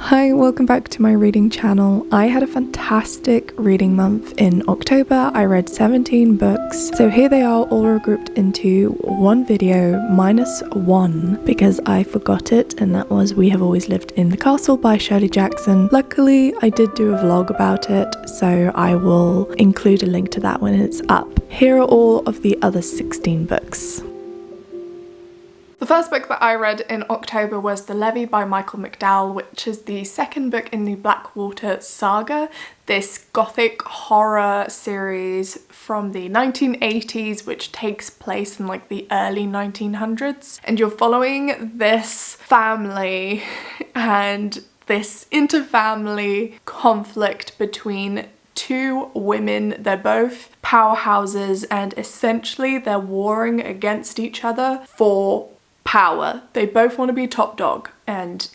Hi, welcome back to my reading channel. I had a fantastic reading month in October. I read 17 books. So here they are all regrouped into one video minus one because I forgot it, and that was We Have Always Lived in the Castle by Shirley Jackson. Luckily, I did do a vlog about it, so I will include a link to that when it's up. Here are all of the other 16 books. The first book that I read in October was The Levy by Michael McDowell, which is the second book in the Blackwater saga, this gothic horror series from the 1980s, which takes place in like the early 1900s. And you're following this family and this inter-family conflict between two women. They're both powerhouses and essentially they're warring against each other for power. They both want to be top dog and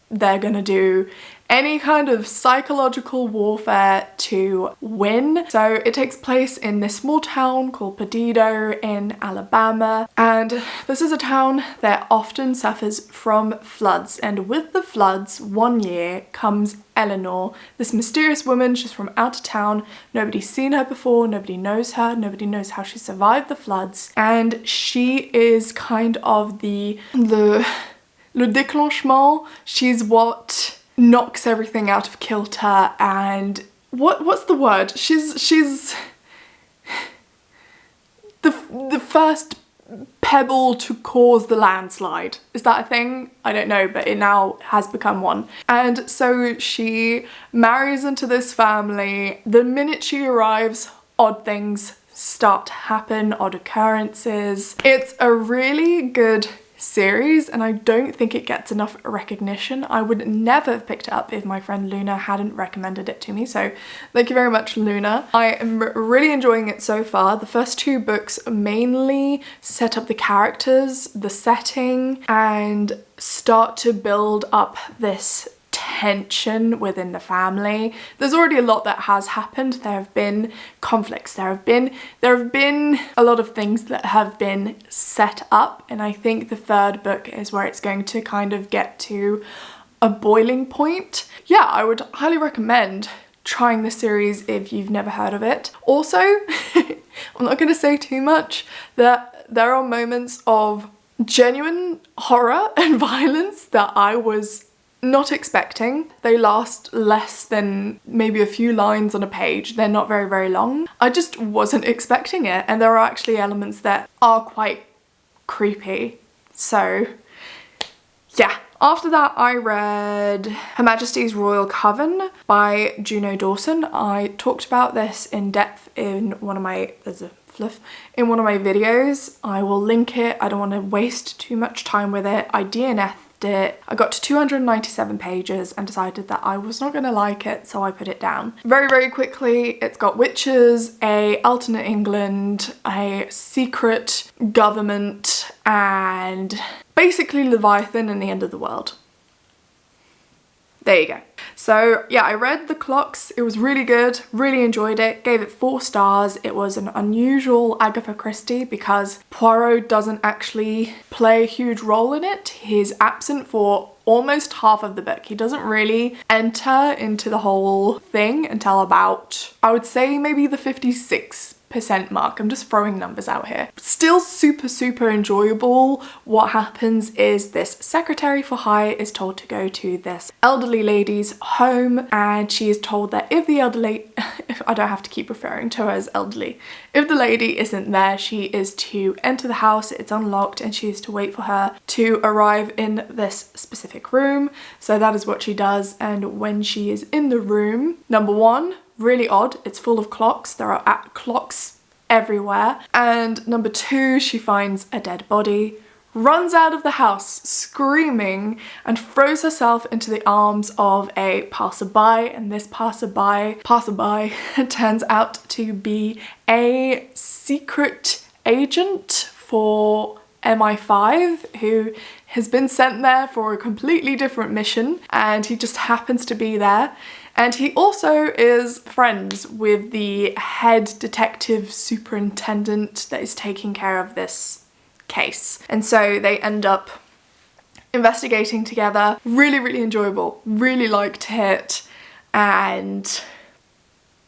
they're gonna do any kind of psychological warfare to win. So it takes place in this small town called Perdido in Alabama, and this is a town that often suffers from floods, and with the floods one year comes Eleanor, this mysterious woman. She's from out of town, nobody's seen her before, nobody knows her, nobody knows how she survived the floods, and she is kind of the le déclenchement. She's what knocks everything out of kilter, and what's the word? She's the first pebble to cause the landslide. Is that a thing? I don't know, but it now has become one. And so she marries into this family. The minute she arrives, odd things start to happen, odd occurrences. It's a really good series and I don't think it gets enough recognition. I would never have picked it up if my friend Luna hadn't recommended it to me, so thank you very much, Luna. I am really enjoying it so far. The first two books mainly set up the characters, the setting, and start to build up this tension within the family. There's already a lot that has happened. There have been conflicts, there have been a lot of things that have been set up, and I think the third book is where it's going to kind of get to a boiling point. Yeah, I would highly recommend trying this series if you've never heard of it. Also, I'm not going to say too much, that there are moments of genuine horror and violence that I was not expecting. They last less than maybe a few lines on a page. They're not very, very long. I just wasn't expecting it, and there are actually elements that are quite creepy. So yeah. After that, I read Her Majesty's Royal Coven by Juno Dawson. I talked about this in depth in one of my, in one of my videos. I will link it. I don't want to waste too much time with it. I DNF'd it. I got to 297 pages and decided that I was not going to like it, so I put it down. Very, very quickly, it's got witches, a alternate England, a secret government, and basically Leviathan and the end of the world. There you go. So yeah, I read The Clocks. It was really good, really enjoyed it, gave it 4 stars. It was an unusual Agatha Christie because Poirot doesn't actually play a huge role in it. He's absent for almost half of the book. He doesn't really enter into the whole thing until about, I would say, maybe the 56% mark. I'm just throwing numbers out here. Still super, super enjoyable. What happens is this secretary for hire is told to go to this elderly lady's home, and she is told that if the elderly, I don't have to keep referring to her as elderly, if the lady isn't there, she is to enter the house, it's unlocked, and she is to wait for her to arrive in this specific room. So that is what she does, and when she is in the room, number one, really odd, it's full of clocks. There are clocks everywhere. And number two, she finds a dead body, runs out of the house screaming, and throws herself into the arms of a passerby. And this passerby turns out to be a secret agent for MI5 who has been sent there for a completely different mission, and he just happens to be there. And he also is friends with the head detective superintendent that is taking care of this case. And so they end up investigating together. Really, really enjoyable. Really liked it. And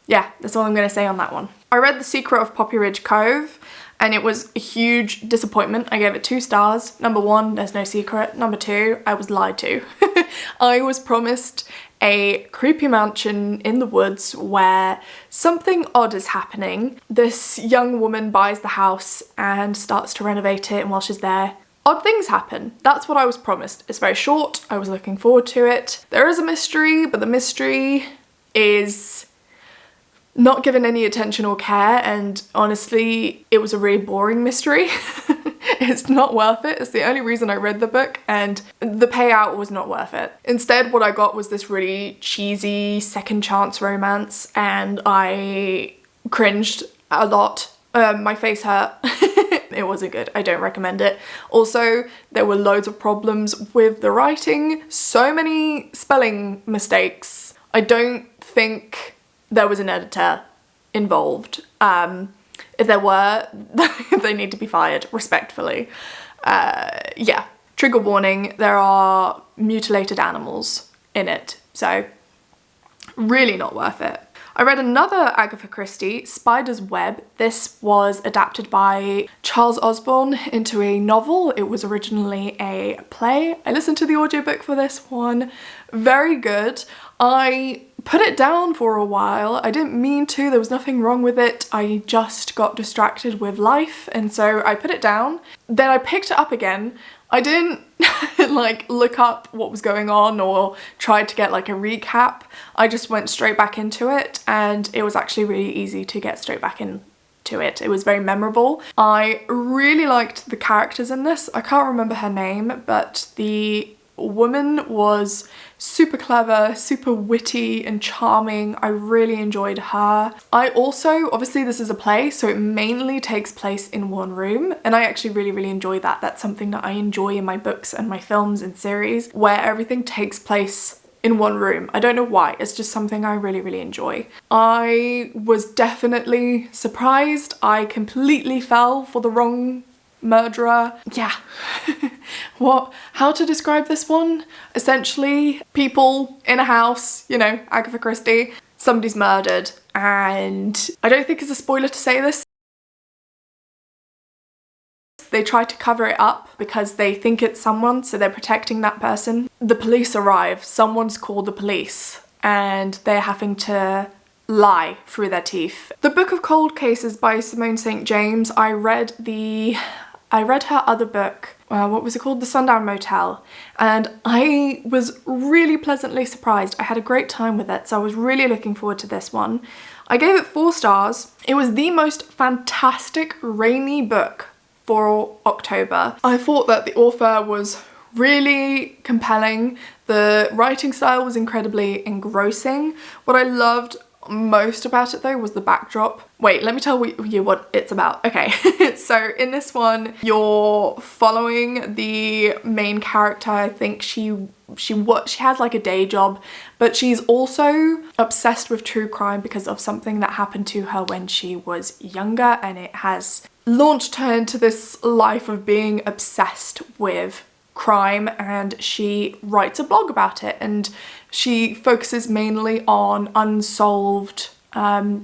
yeah, that's all I'm going to say on that one. I read The Secret of Poppy Ridge Cove and it was a huge disappointment. I gave it 2 stars. Number 1, there's no secret. Number 2, I was lied to. I was promised a creepy mansion in the woods where something odd is happening. This young woman buys the house and starts to renovate it, and while she's there, odd things happen. That's what I was promised. It's very short. I was looking forward to it. There is a mystery, but the mystery is not given any attention or care, and honestly, it was a really boring mystery. It's not worth it. It's the only reason I read the book, and the payout was not worth it. Instead, what I got was this really cheesy second chance romance, and I cringed a lot. My face hurt. It wasn't good. I don't recommend it. Also, there were loads of problems with the writing. So many spelling mistakes. I don't think there was an editor involved. If there were, they need to be fired, respectfully. Yeah, trigger warning, there are mutilated animals in it, so really not worth it. I read another Agatha Christie, Spider's Web. This was adapted by Charles Osborne into a novel. It was originally a play. I listened to the audiobook for this one. Very good. I put it down for a while. I didn't mean to, there was nothing wrong with it. I just got distracted with life, and so I put it down. Then I picked it up again. I didn't like look up what was going on or tried to get like a recap. I just went straight back into it, and it was actually really easy to get straight back into it. It was very memorable. I really liked the characters in this. I can't remember her name, but the woman was super clever, super witty and charming. I really enjoyed her. I also, obviously this is a play, so it mainly takes place in one room, and I actually really enjoy that. That's something that I enjoy in my books and my films and series, where everything takes place in one room. I don't know why, it's just something I really enjoy. I was definitely surprised. I completely fell for the wrong murderer. Yeah. How to describe this one? Essentially, people in a house, you know, Agatha Christie, somebody's murdered, and I don't think it's a spoiler to say this. They try to cover it up because they think it's someone, so they're protecting that person. The police arrive, someone's called the police, and they're having to lie through their teeth. The Book of Cold Cases by Simone St. James. I read her other book, what was it called? The Sundown Motel, and I was really pleasantly surprised. I had a great time with it, so I was really looking forward to this one. I gave it 4 stars. It was the most fantastic rainy book for October. I thought that the author was really compelling. The writing style was incredibly engrossing. What I loved most about it though was the backdrop. Wait, let me tell you what it's about. Okay, so in this one you're following the main character. I think she has like a day job, but she's also obsessed with true crime because of something that happened to her when she was younger, and it has launched her into this life of being obsessed with crime, and she writes a blog about it, and she focuses mainly on unsolved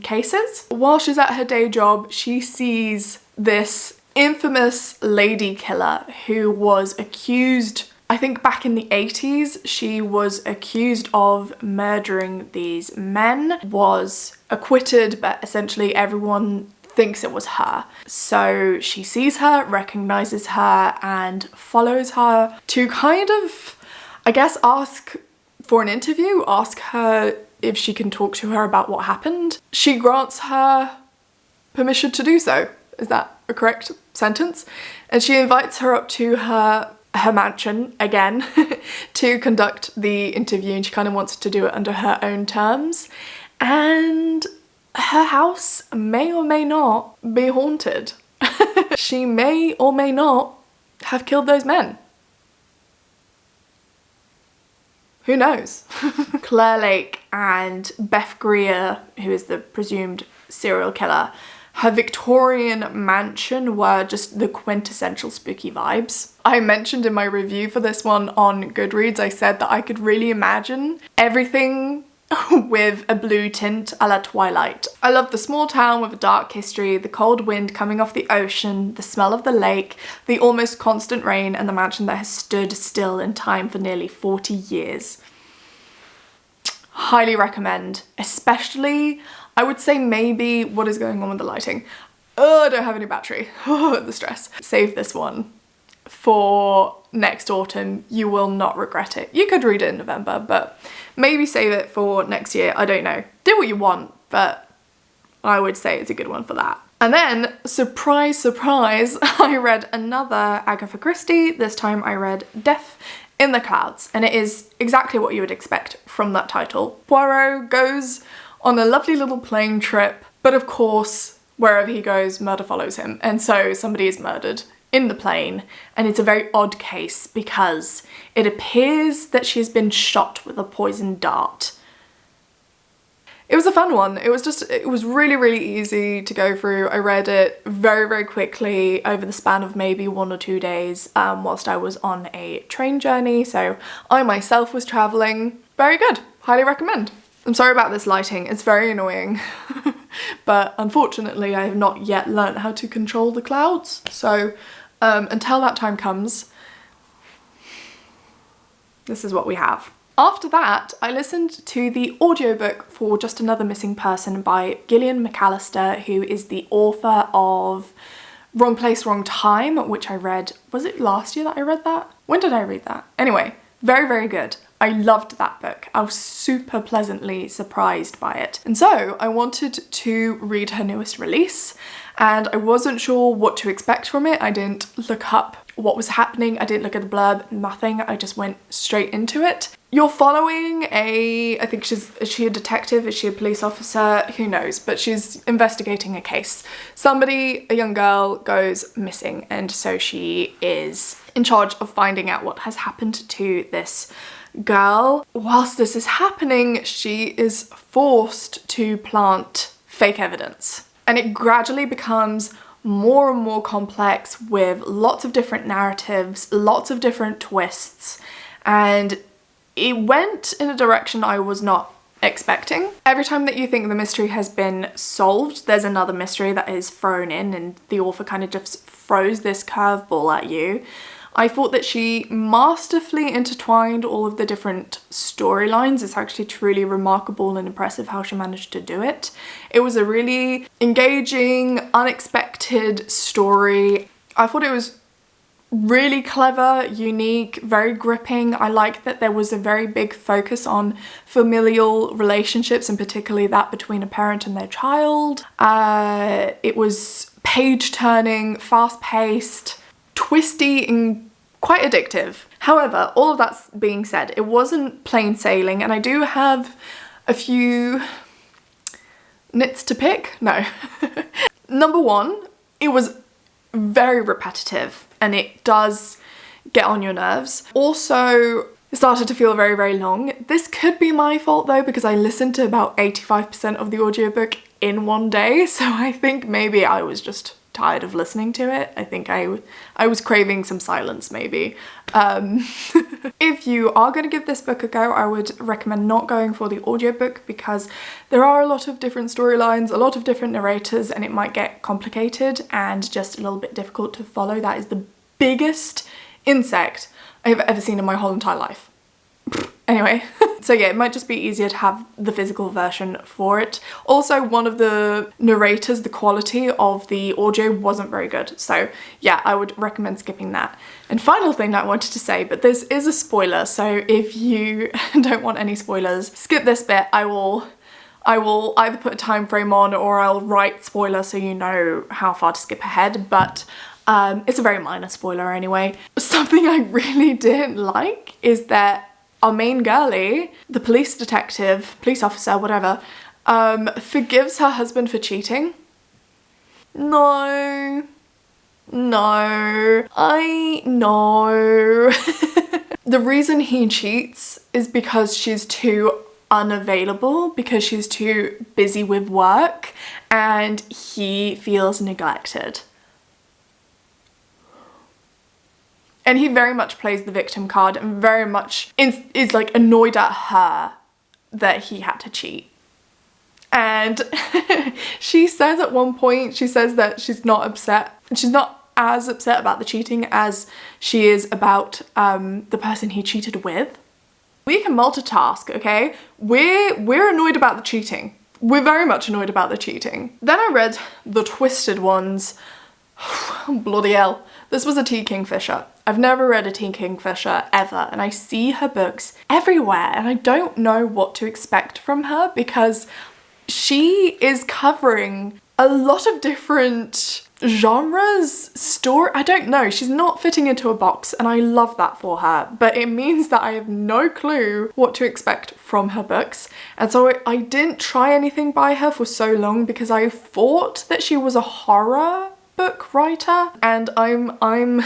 cases. While she's at her day job, she sees this infamous lady killer who was accused, I think back in the 80s, she was accused of murdering these men, was acquitted, but essentially everyone thinks it was her. So she sees her, recognizes her, and follows her to kind of, I guess, ask for an interview, ask her if she can talk to her about what happened. She grants her permission to do so. Is that a correct sentence? And she invites her up to her mansion again to conduct the interview, and she kind of wants to do it under her own terms. And her house may or may not be haunted. She may or may not have killed those men. Who knows? Claire Lake and Beth Greer, who is the presumed serial killer, her Victorian mansion were just the quintessential spooky vibes. I mentioned in my review for this one on Goodreads, I said that I could really imagine everything with a blue tint a la Twilight. I love the small town with a dark history, the cold wind coming off the ocean, the smell of the lake, the almost constant rain, and the mansion that has stood still in time for nearly 40 years. Highly recommend, especially, I would say maybe, what is going on with the lighting? Oh, I don't have any battery. Oh, the stress. Save this one for next autumn. You will not regret it. You could read it in November, but maybe save it for next year. I don't know. Do what you want, but I would say it's a good one for that. And then, surprise, surprise, I read another Agatha Christie. This time I read Death in the Clouds, and it is exactly what you would expect from that title. Poirot goes on a lovely little plane trip, but of course, wherever he goes, murder follows him. And so somebody is murdered in the plane, and it's a very odd case because it appears that she's been shot with a poisoned dart. It was a fun one. It was really, really easy to go through. I read it very, very quickly over the span of maybe 1 or 2 days whilst I was on a train journey. So I myself was traveling. Very good. Highly recommend. I'm sorry about this lighting. It's very annoying. But unfortunately, I have not yet learned how to control the clouds. So until that time comes, this is what we have. After that, I listened to the audiobook for Just Another Missing Person by Gillian McAllister, who is the author of Wrong Place, Wrong Time, which I read, was it last year that I read that? When did I read that? Anyway, very, very good. I loved that book. I was super pleasantly surprised by it. And so I wanted to read her newest release, and I wasn't sure what to expect from it. I didn't look up what was happening. I didn't look at the blurb, nothing. I just went straight into it. You're following I think is she a detective? Is she a police officer? Who knows? But she's investigating a case. Somebody, a young girl, goes missing, and so she is in charge of finding out what has happened to this girl. Whilst this is happening, she is forced to plant fake evidence. And it gradually becomes more and more complex with lots of different narratives, lots of different twists, and it went in a direction I was not expecting. Every time that you think the mystery has been solved, there's another mystery that is thrown in, and the author kind of just throws this curveball at you. I thought that she masterfully intertwined all of the different storylines. It's actually truly remarkable and impressive how she managed to do it. It was a really engaging, unexpected story. I thought it was really clever, unique, very gripping. I like that there was a very big focus on familial relationships, and particularly that between a parent and their child. It was page-turning, fast-paced, twisty, and quite addictive. However, all of that being said, it wasn't plain sailing, and I do have a few nits to pick. No. Number one, it was very repetitive, and it does get on your nerves. Also, it started to feel very, very long. This could be my fault though, because I listened to about 85% of the audiobook in one day, so I think maybe I was just tired of listening to it. I think I was craving some silence maybe. If you are going to give this book a go, I would recommend not going for the audiobook because there are a lot of different storylines, a lot of different narrators, and it might get complicated and just a little bit difficult to follow. That is the biggest insect I've ever seen in my whole entire life. Anyway, so yeah, it might just be easier to have the physical version for it. Also, one of the narrators, the quality of the audio wasn't very good. So yeah, I would recommend skipping that. And final thing that I wanted to say, but this is a spoiler, so if you don't want any spoilers, skip this bit. I will either put a time frame on or I'll write spoiler so you know how far to skip ahead, but it's a very minor spoiler anyway. Something I really didn't like is that our main girlie, the police detective, police officer, whatever, forgives her husband for cheating. No. I know. The reason he cheats is because she's too unavailable because she's too busy with work and he feels neglected. And he very much plays the victim card and very much is like annoyed at her that he had to cheat. And she says at one point, she says that she's not upset. She's not as upset about the cheating as she is about the person he cheated with. We can multitask, okay? We're annoyed about the cheating. We're very much annoyed about the cheating. Then I read The Twisted Ones. Bloody hell. This was a T. Kingfisher. I've never read a T. Kingfisher ever, and I see her books everywhere, and I don't know what to expect from her because she is covering a lot of different genres, I don't know, she's not fitting into a box, and I love that for her, but it means that I have no clue what to expect from her books. And so I didn't try anything by her for so long because I thought that she was a horror book writer, and I'm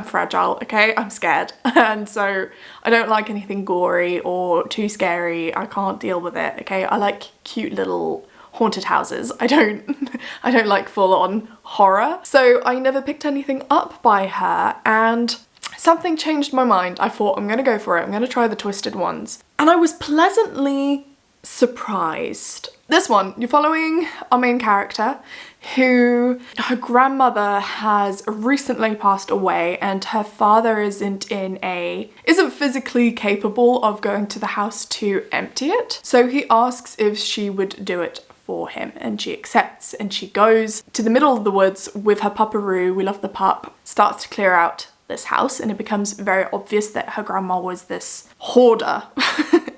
fragile, okay? I'm scared, and so I don't like anything gory or too scary. I can't deal with it, okay? I like cute little haunted houses. I don't like full-on horror. So I never picked anything up by her, and something changed my mind. I thought, I'm gonna go for it. I'm gonna try The Twisted Ones. And I was pleasantly surprised. This one, you're following our main character who, her grandmother has recently passed away and her father isn't physically capable of going to the house to empty it. So he asks if she would do it for him, and she accepts, and she goes to the middle of the woods with her pupperoo, we love the pup, starts to clear out this house, and it becomes very obvious that her grandma was this hoarder.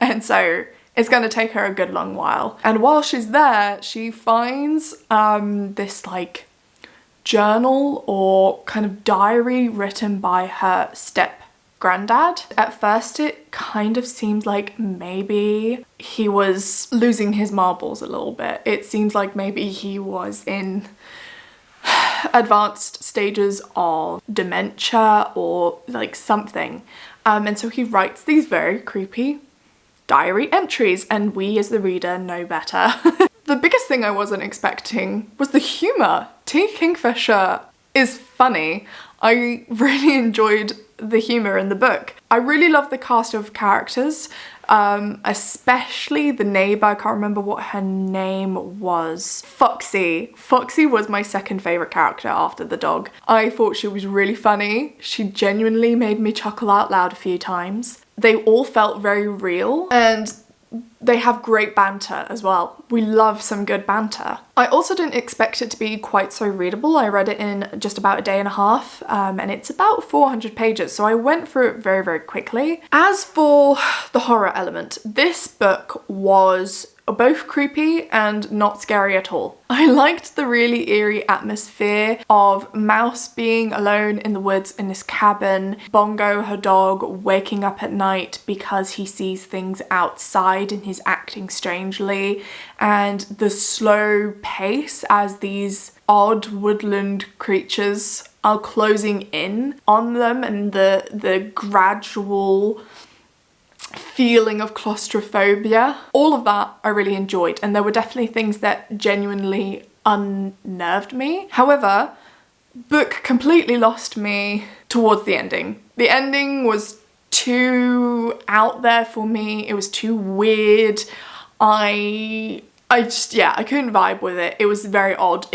And so it's going to take her a good long while. And while she's there, she finds this like journal or kind of diary written by her step granddad. At first it kind of seems like maybe he was losing his marbles a little bit. It seems like maybe he was in advanced stages of dementia or like something. And so he writes these very creepy diary entries, and we as the reader know better. The biggest thing I wasn't expecting was the humour. T. Kingfisher is funny. I really enjoyed the humour in the book. I really love the cast of characters, especially the neighbour. I can't remember what her name was. Foxy. Foxy was my second favourite character after the dog. I thought she was really funny. She genuinely made me chuckle out loud a few times. They all felt very real, and they have great banter as well. We love some good banter. I also didn't expect it to be quite so readable. I read it in just about a day and a half, and it's about 400 pages, so I went through it very, very quickly. As for the horror element, this book was both creepy and not scary at all. I liked the really eerie atmosphere of Mouse being alone in the woods in this cabin, Bongo, her dog, waking up at night because he sees things outside and he's acting strangely, and the slow pace as these odd woodland creatures are closing in on them, and the gradual feeling of claustrophobia. All of that I really enjoyed, and there were definitely things that genuinely unnerved me. However, book completely lost me towards the ending. The ending was too out there for me. It was too weird. I couldn't vibe with it. It was very odd.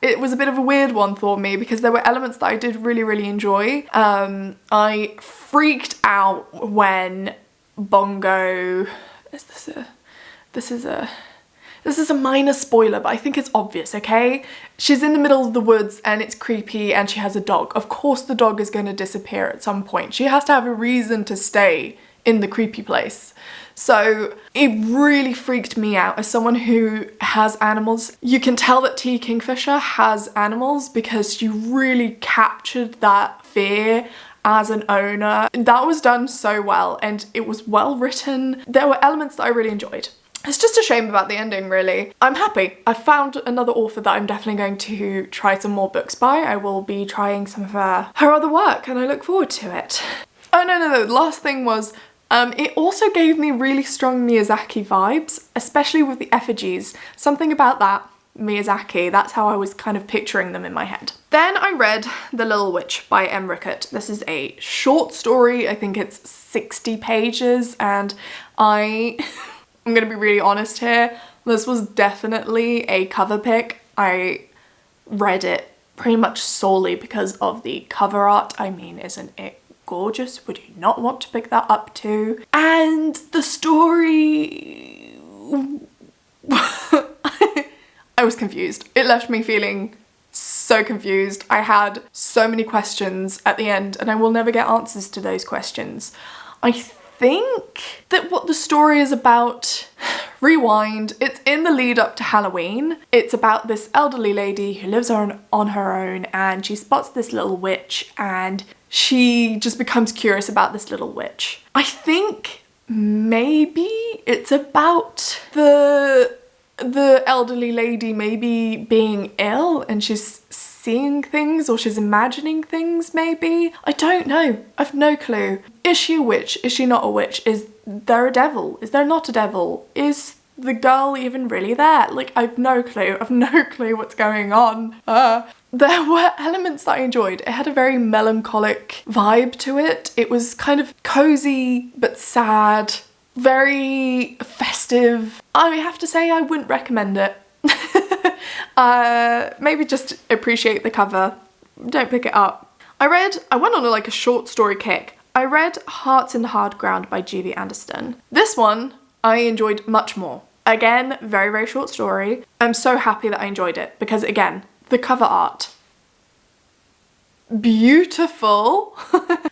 It was a bit of a weird one for me because there were elements that I did really, really enjoy. I freaked out when Bongo, this is a minor spoiler, but I think it's obvious, okay? She's in the middle of the woods and it's creepy and she has a dog. Of course the dog is going to disappear at some point. She has to have a reason to stay in the creepy place. So it really freaked me out as someone who has animals. You can tell that T. Kingfisher has animals because she really captured that fear as an owner. That was done so well, and it was well written. There were elements that I really enjoyed. It's just a shame about the ending, really. I'm happy. I found another author that I'm definitely going to try some more books by. I will be trying some of her other work, and I look forward to it. Oh, no. The last thing was It also gave me really strong Miyazaki vibes, especially with the effigies. Something about that, Miyazaki, that's how I was kind of picturing them in my head. Then I read The Little Witch by M. Rickett. This is a short story, I think it's 60 pages, and I'm gonna be really honest here, this was definitely a cover pick. I read it pretty much solely because of the cover art. I mean, isn't it gorgeous? Would you not want to pick that up too? And the story... I was confused. It left me feeling so confused. I had so many questions at the end and I will never get answers to those questions. I think that what the story is about, rewind, it's in the lead up to Halloween. It's about this elderly lady who lives on her own and she spots this little witch and she just becomes curious about this little witch. I think maybe it's about the elderly lady maybe being ill and she's seeing things or she's imagining things maybe. I don't know. I've no clue. Is she a witch? Is she not a witch? Is there a devil? Is there not a devil? Is the girl even really there? Like, I've no clue. I've no clue what's going on. There were elements that I enjoyed. It had a very melancholic vibe to it. It was kind of cozy but sad, very festive. I have to say I wouldn't recommend it. Maybe just appreciate the cover. Don't pick it up. I went on like a short story kick. I read Hearts in the Hard Ground by G.V. Anderson. This one I enjoyed much more. Again, very, very short story. I'm so happy that I enjoyed it because again, the cover art, beautiful.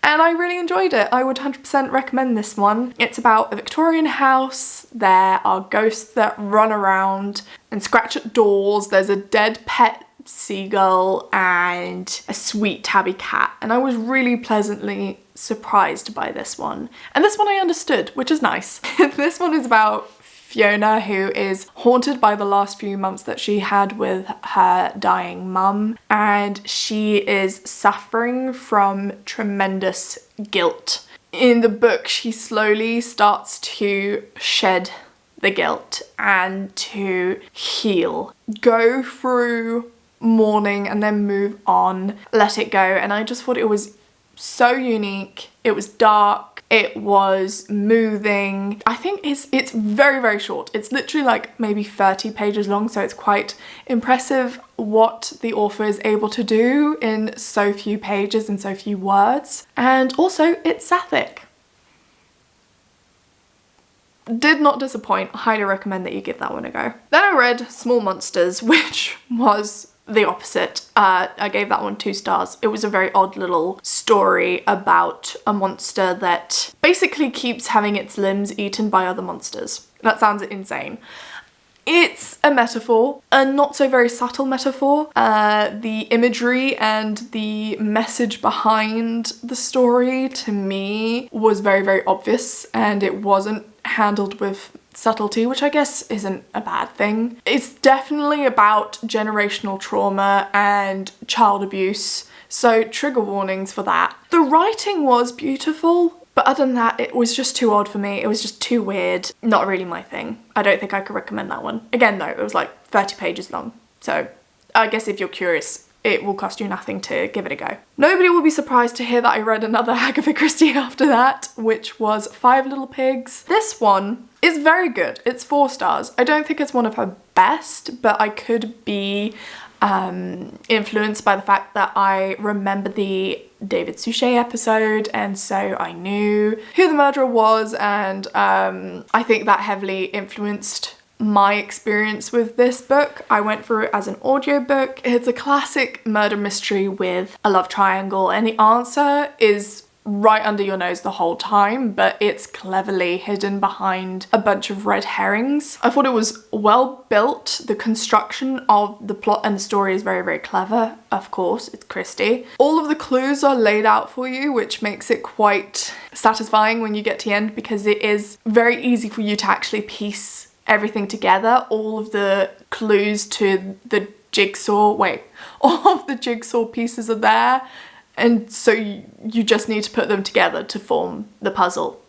And I really enjoyed it. I would 100% recommend this one. It's about a Victorian house. There are ghosts that run around and scratch at doors. There's a dead pet seagull and a sweet tabby cat. And I was really pleasantly surprised by this one. And this one I understood, which is nice. This one is about Fiona, who is haunted by the last few months that she had with her dying mum, and she is suffering from tremendous guilt. In the book, she slowly starts to shed the guilt and to heal, go through mourning and then move on, let it go. And I just thought it was so unique. It was dark. It was moving. I think it's very, very short. It's literally like maybe 30 pages long, so it's quite impressive what the author is able to do in so few pages and so few words. And also, it's sapphic. Did not disappoint. Highly recommend that you give that one a go. Then I read Small Monsters, which was the opposite. I gave that one 2 stars. It was a very odd little story about a monster that basically keeps having its limbs eaten by other monsters. That sounds insane. It's a metaphor, a not so very subtle metaphor. The imagery and the message behind the story to me was very, very obvious, and it wasn't handled with subtlety, which I guess isn't a bad thing. It's definitely about generational trauma and child abuse, so trigger warnings for that. The writing was beautiful, but other than that, it was just too odd for me. It was just too weird. Not really my thing. I don't think I could recommend that one. Again though, it was like 30 pages long, so I guess if you're curious, it will cost you nothing to give it a go. Nobody will be surprised to hear that I read another Agatha Christie after that, which was 5 Little Pigs. This one is very good. It's 4 stars. I don't think it's one of her best, but I could be influenced by the fact that I remember the David Suchet episode, and so I knew who the murderer was, and I think that heavily influenced my experience with this book. I went through it as an audiobook. It's a classic murder mystery with a love triangle, and the answer is right under your nose the whole time, but it's cleverly hidden behind a bunch of red herrings. I thought it was well built. The construction of the plot and the story is very, very clever. Of course, it's Christie. All of the clues are laid out for you, which makes it quite satisfying when you get to the end, because it is very easy for you to actually piece everything together. All of the clues to the jigsaw, all of the jigsaw pieces are there, and so you just need to put them together to form the puzzle.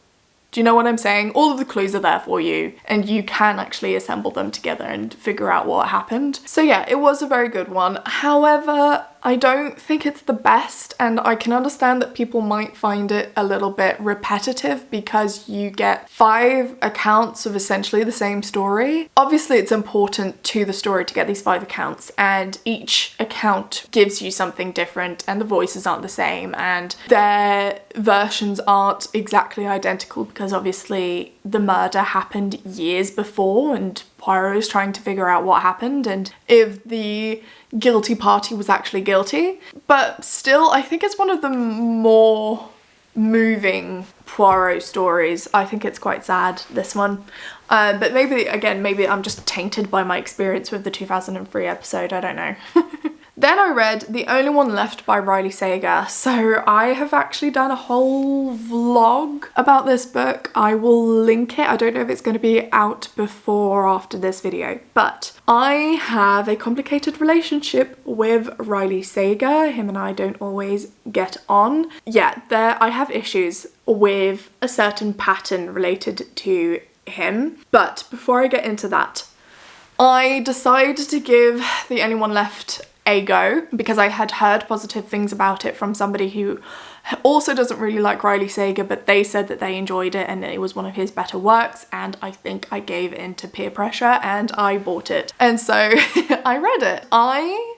Do you know what I'm saying? All of the clues are there for you and you can actually assemble them together and figure out what happened. So yeah, it was a very good one. However, I don't think it's the best, and I can understand that people might find it a little bit repetitive because you get 5 accounts of essentially the same story. Obviously, it's important to the story to get these 5 accounts, and each account gives you something different, and the voices aren't the same, and their versions aren't exactly identical because obviously the murder happened years before and Poirot is trying to figure out what happened and if the guilty party was actually guilty. But still, I think it's one of the more moving Poirot stories. I think it's quite sad, this one. But maybe, again, maybe I'm just tainted by my experience with the 2003 episode, I don't know. Then I read The Only One Left by Riley Sager. So I have actually done a whole vlog about this book. I will link it. I don't know if it's going to be out before or after this video, but I have a complicated relationship with Riley Sager. Him and I don't always get on. Yeah, I have issues with a certain pattern related to him. But before I get into that, I decided to give The Only One Left a go because I had heard positive things about it from somebody who also doesn't really like Riley Sager, but they said that they enjoyed it and it was one of his better works, and I think I gave in to peer pressure and I bought it. And so I read it. I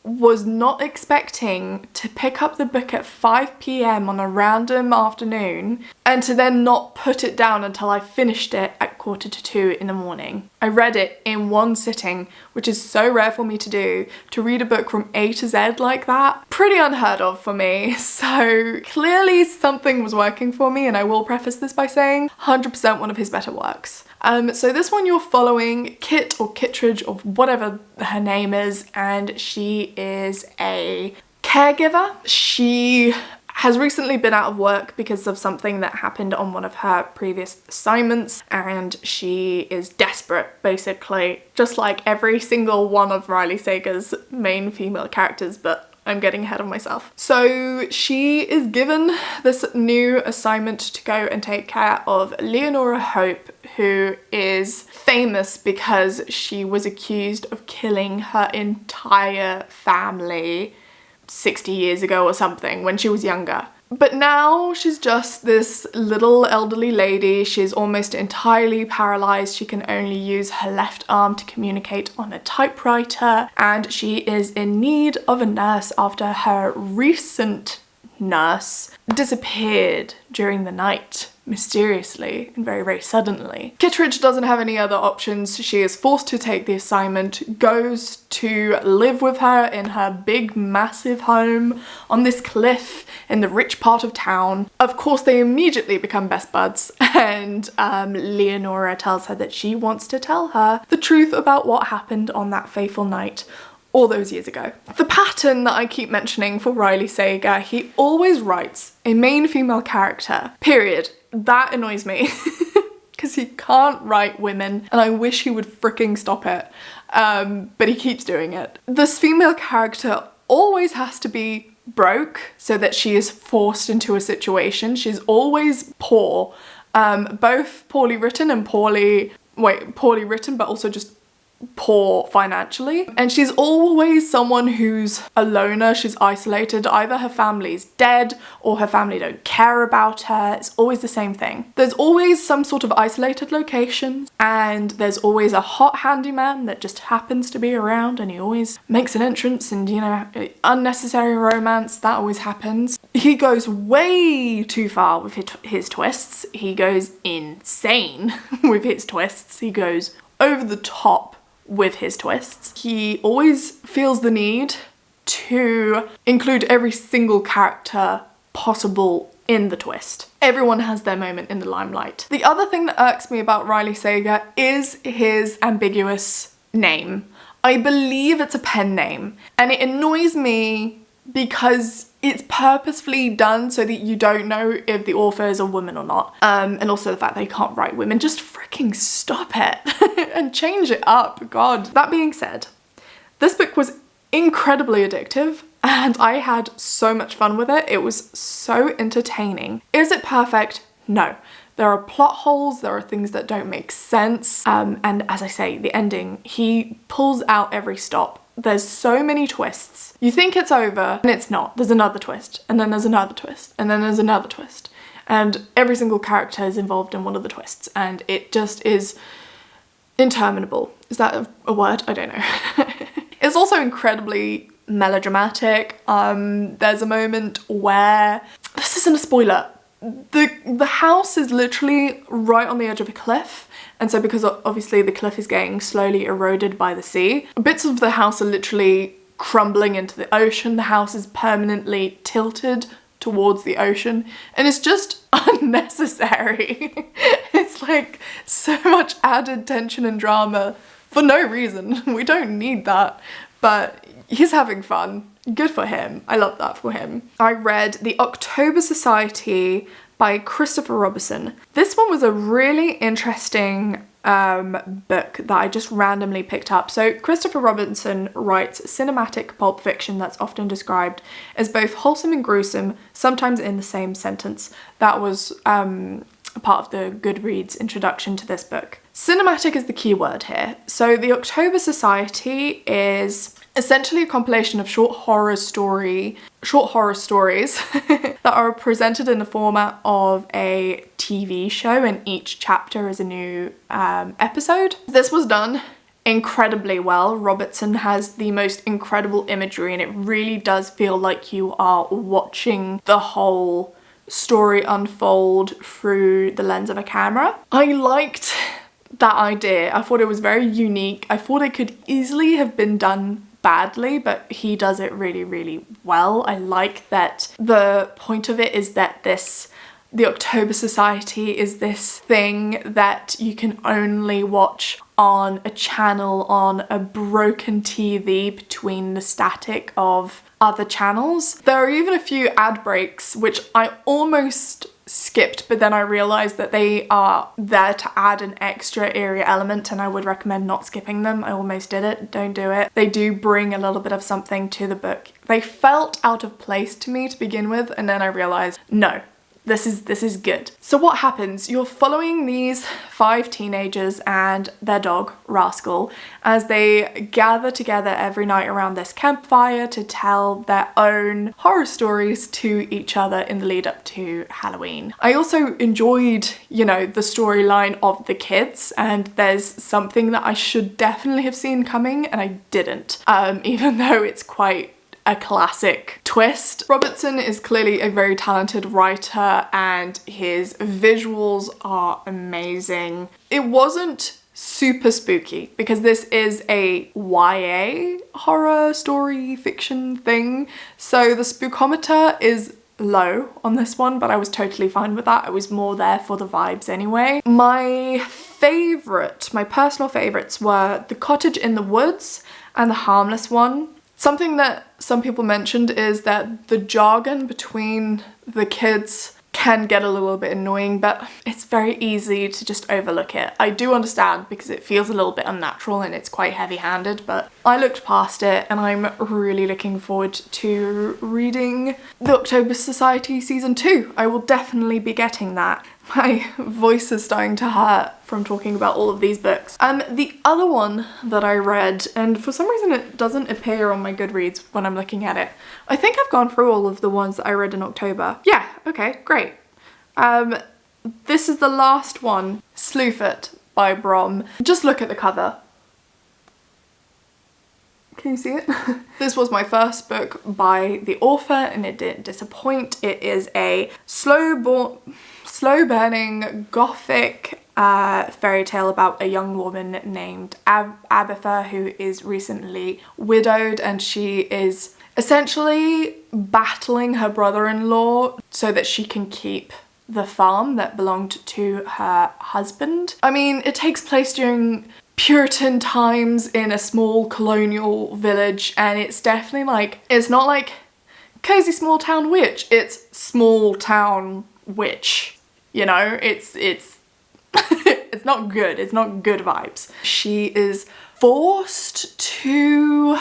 was not expecting to pick up the book at 5 p.m. on a random afternoon and to then not put it down until I finished it at 1:45 in the morning. I read it in one sitting, which is so rare for me to do. To read a book from A to Z like that, pretty unheard of for me. So clearly something was working for me, and I will preface this by saying 100% one of his better works. So this one you're following Kit or Kittredge or whatever her name is, and she is a caregiver. She has recently been out of work because of something that happened on one of her previous assignments, and she is desperate, basically, just like every single one of Riley Sager's main female characters, but I'm getting ahead of myself. So she is given this new assignment to go and take care of Leonora Hope, who is famous because she was accused of killing her entire family 60 years ago or something when she was younger. But now she's just this little elderly lady. She's almost entirely paralyzed. She can only use her left arm to communicate on a typewriter, and she is in need of a nurse after her recent nurse disappeared during the night, mysteriously and very, very suddenly. Kittredge doesn't have any other options. She is forced to take the assignment, goes to live with her in her big, massive home on this cliff in the rich part of town. Of course, they immediately become best buds, and Leonora tells her that she wants to tell her the truth about what happened on that fateful night all those years ago. The pattern that I keep mentioning for Riley Sager, he always writes a main female character, period. That annoys me because he can't write women, and I wish he would freaking stop it, but he keeps doing it. This female character always has to be broke so that she is forced into a situation. She's always poor, both poorly written and poorly written, but also just poor financially. And she's always someone who's a loner. She's isolated. Either her family's dead or her family don't care about her. It's always the same thing. There's always some sort of isolated location, and there's always a hot handyman that just happens to be around, and he always makes an entrance, and you know, unnecessary romance, that always happens. He goes way too far with his twists. He goes insane with his twists. He goes over the top with his twists. He always feels the need to include every single character possible in the twist. Everyone has their moment in the limelight. The other thing that irks me about Riley Sager is his ambiguous name. I believe it's a pen name, and it annoys me because it's purposefully done so that you don't know if the author is a woman or not. And also the fact that they can't write women. Just freaking stop it and change it up, God. That being said, this book was incredibly addictive and I had so much fun with it. It was so entertaining. Is it perfect? No. There are plot holes, there are things that don't make sense, and as I say, the ending, he pulls out every stop. There's so many twists. You think it's over, and it's not. There's another twist, and then there's another twist, and then there's another twist. And every single character is involved in one of the twists, and it just is interminable. Is that a word? I don't know. It's also incredibly melodramatic. There's a moment where, this isn't a spoiler, the house is literally right on the edge of a cliff, and so because obviously the cliff is getting slowly eroded by the sea, bits of the house are literally crumbling into the ocean. The house is permanently tilted towards the ocean, and it's just unnecessary. It's like so much added tension and drama for no reason. We don't need that, but he's having fun. Good for him. I love that for him. I read The October Society by Christopher Robinson. This one was a really interesting book that I just randomly picked up. So Christopher Robinson writes cinematic pulp fiction that's often described as both wholesome and gruesome, sometimes in the same sentence. That was part of the Goodreads introduction to this book. Cinematic is the key word here. So The October Society is essentially a compilation of short horror stories that are presented in the format of a TV show, and each chapter is a new episode. This was done incredibly well. Robertson has the most incredible imagery, and it really does feel like you are watching the whole story unfold through the lens of a camera. I liked that idea. I thought it was very unique. I thought it could easily have been done badly, but he does it really, really well. I like that the point of it is that the October Society is this thing that you can only watch on a channel on a broken TV between the static of other channels. There are even a few ad breaks which I almost skipped, but then I realized that they are there to add an extra eerie element, and I would recommend not skipping them. I almost did it. Don't do it. They do bring a little bit of something to the book. They felt out of place to me to begin with, and then I realized, no, this is good. So what happens? You're following these 5 teenagers and their dog, Rascal, as they gather together every night around this campfire to tell their own horror stories to each other in the lead up to Halloween. I also enjoyed, you know, the storyline of the kids, and there's something that I should definitely have seen coming and I didn't, even though it's quite a classic twist. Robertson is clearly a very talented writer, and his visuals are amazing. It wasn't super spooky because this is a YA horror story fiction thing, so the spookometer is low on this one, but I was totally fine with that. I was more there for the vibes anyway. My personal favorites were The Cottage in the Woods and The Harmless One. Something that some people mentioned is that the jargon between the kids can get a little bit annoying, but it's very easy to just overlook it. I do understand because it feels a little bit unnatural and it's quite heavy-handed, but I looked past it, and I'm really looking forward to reading The October Society Season 2. I will definitely be getting that. My voice is starting to hurt from talking about all of these books. The other one that I read, and for some reason it doesn't appear on my Goodreads when I'm looking at it. I think I've gone through all of the ones that I read in October. Yeah, okay, great. This is the last one, Slof It by Brom. Just look at the cover. Can you see it? This was my first book by the author, and it didn't disappoint. It is a slow-burning gothic fairy tale about a young woman named Abatha, who is recently widowed, and she is essentially battling her brother-in-law so that she can keep the farm that belonged to her husband. I mean, it takes place during Puritan times in a small colonial village, and it's definitely like, it's not like cozy small town witch, it's small town witch, you know? It's it's not good. It's not good vibes. She is forced to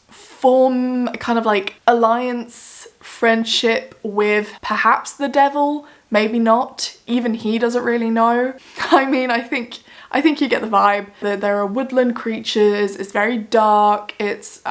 form a kind of like alliance, friendship with perhaps the devil, maybe not. Even he doesn't really know. I mean, I think you get the vibe that there are woodland creatures, it's very dark, it's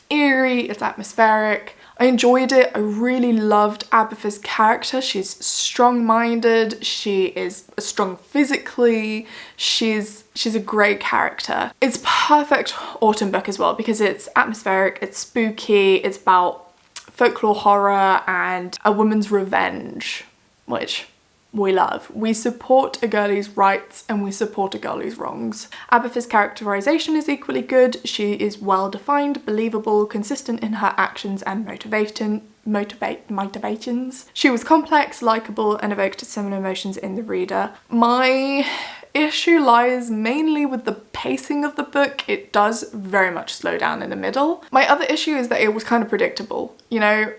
eerie, it's atmospheric. I enjoyed it. I really loved Abatha's character. She's strong-minded, she is strong physically, she's a great character. It's perfect autumn book as well because it's atmospheric, it's spooky, it's about folklore horror and a woman's revenge, which we love. We support a girlie's rights and we support a girlie's wrongs. Abatha's characterization is equally good. She is well defined, believable, consistent in her actions and motivations. She was complex, likable, and evoked similar emotions in the reader. My issue lies mainly with the pacing of the book. It does very much slow down in the middle. My other issue is that it was kind of predictable. You know,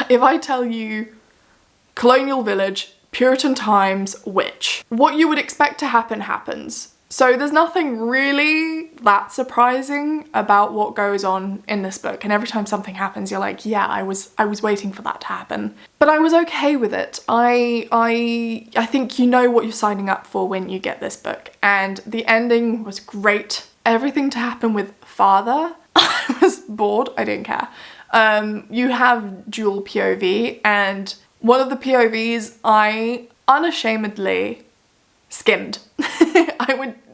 if I tell you colonial village, Puritan times, witch, what you would expect to happen happens. So there's nothing really that surprising about what goes on in this book, and every time something happens you're like, yeah, I was waiting for that to happen. But I was okay with it. I think you know what you're signing up for when you get this book, and the ending was great. Everything to happen with father, I was bored, I didn't care. You have dual POV, and one of the POVs I unashamedly skimmed.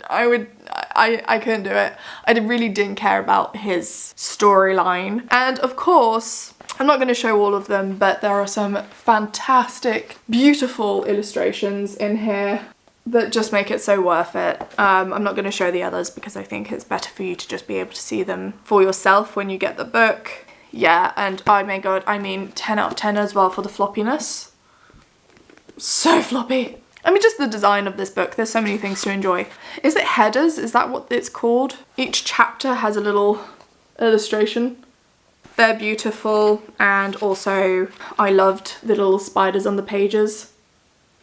I couldn't do it. I really didn't care about his storyline. And of course, I'm not going to show all of them, but there are some fantastic, beautiful illustrations in here that just make it so worth it. I'm not going to show the others because I think it's better for you to just be able to see them for yourself when you get the book. Yeah, and oh my god, I mean 10 out of 10 as well for the floppiness. So floppy. I mean, just the design of this book, there's so many things to enjoy. Is it headers? Is that what it's called? Each chapter has a little illustration. They're beautiful, and also I loved the little spiders on the pages.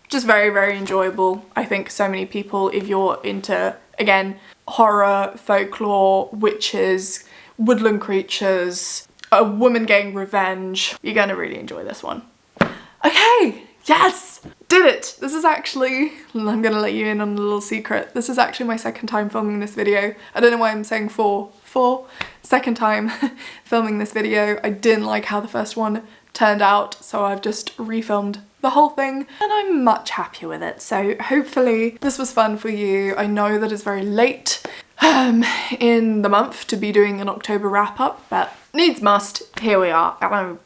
Just very, very enjoyable. I think so many people, if you're into, again, horror, folklore, witches, woodland creatures, a woman getting revenge, you're gonna really enjoy this one. Okay, yes, did it. This is actually, I'm gonna let you in on a little secret. This is actually my second time filming this video. I don't know why I'm saying second time filming this video. I didn't like how the first one turned out, so I've just refilmed the whole thing and I'm much happier with it. So hopefully this was fun for you. I know that it's very late in the month to be doing an October wrap up, but needs must, here we are.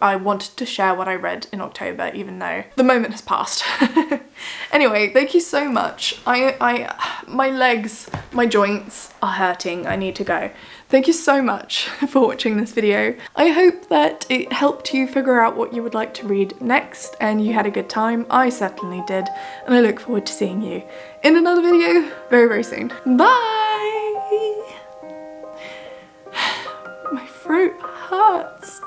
I wanted to share what I read in October even though the moment has passed. Anyway, thank you so much. My legs, my joints are hurting, I need to go. Thank you so much for watching this video. I hope that it helped you figure out what you would like to read next and you had a good time. I certainly did, and I look forward to seeing you in another video very, very soon. Bye! My throat hurts.